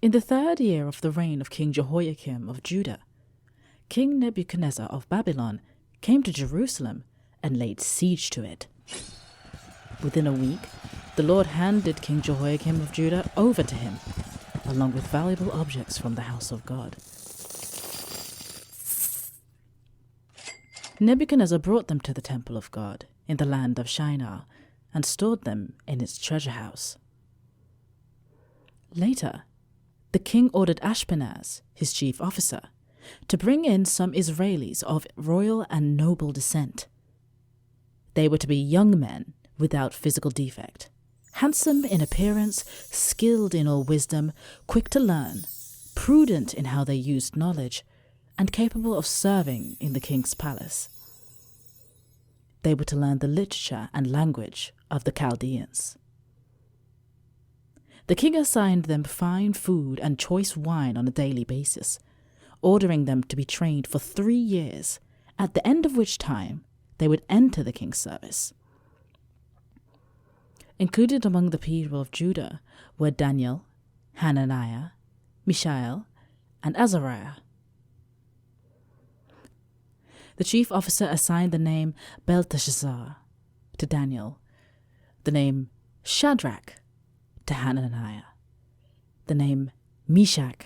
In the 3rd year of the reign of King Jehoiakim of Judah, King Nebuchadnezzar of Babylon came to Jerusalem and laid siege to it. Within a week, the Lord handed King Jehoiakim of Judah over to him, along with valuable objects from the house of God. Nebuchadnezzar brought them to the temple of God in the land of Shinar and stored them in its treasure house. Later, the king ordered Ashpenaz, his chief officer, to bring in some Israelis of royal and noble descent. They were to be young men without physical defect, handsome in appearance, skilled in all wisdom, quick to learn, prudent in how they used knowledge, and capable of serving in the king's palace. They were to learn the literature and language of the Chaldeans. The king assigned them fine food and choice wine on a daily basis, ordering them to be trained for 3 years, at the end of which time they would enter the king's service. Included among the people of Judah were Daniel, Hananiah, Mishael, and Azariah. The chief officer assigned the name Belteshazzar to Daniel, the name Shadrach to Hananiah, the name Meshach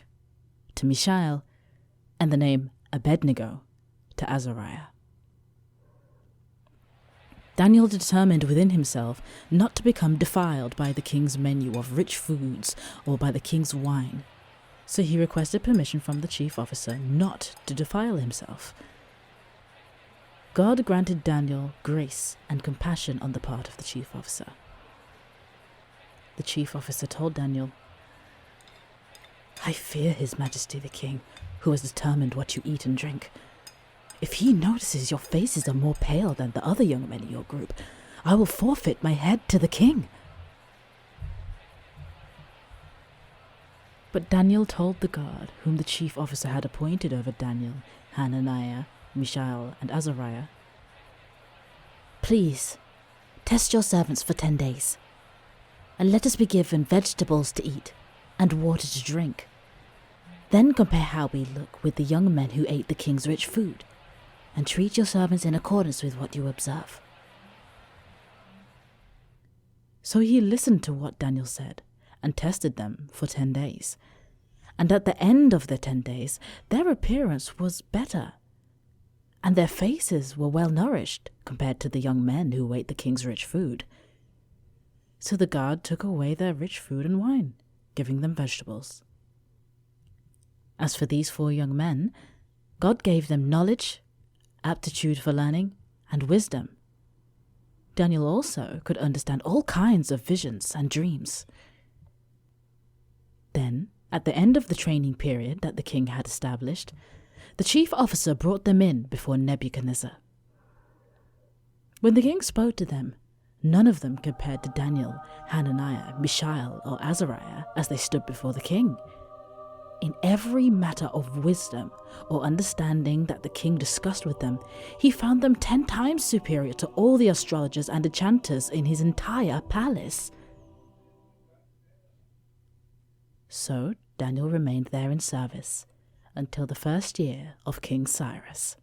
to Mishael, and the name Abednego to Azariah. Daniel determined within himself not to become defiled by the king's menu of rich foods or by the king's wine, so he requested permission from the chief officer not to defile himself. God granted Daniel grace and compassion on the part of the chief officer. The chief officer told Daniel, "I fear His Majesty the King, who has determined what you eat and drink. If he notices your faces are more pale than the other young men in your group, I will forfeit my head to the king." But Daniel told the guard whom the chief officer had appointed over Daniel, Hananiah, Mishael, and Azariah, "Please, test your servants for 10 days, and let us be given vegetables to eat and water to drink. Then compare how we look with the young men who ate the king's rich food, and treat your servants in accordance with what you observe." So he listened to what Daniel said and tested them for 10 days. And at the end of the 10 days, their appearance was better, and their faces were well nourished compared to the young men who ate the king's rich food. So the guard took away their rich food and wine, giving them vegetables. As for these 4 young men, God gave them knowledge, aptitude for learning, and wisdom. Daniel also could understand all kinds of visions and dreams. Then, at the end of the training period that the king had established, the chief officer brought them in before Nebuchadnezzar. When the king spoke to them, none of them compared to Daniel, Hananiah, Mishael, or Azariah as they stood before the king. In every matter of wisdom or understanding that the king discussed with them, he found them 10 times superior to all the astrologers and enchanters in his entire palace. So Daniel remained there in service until the 1st year of King Cyrus.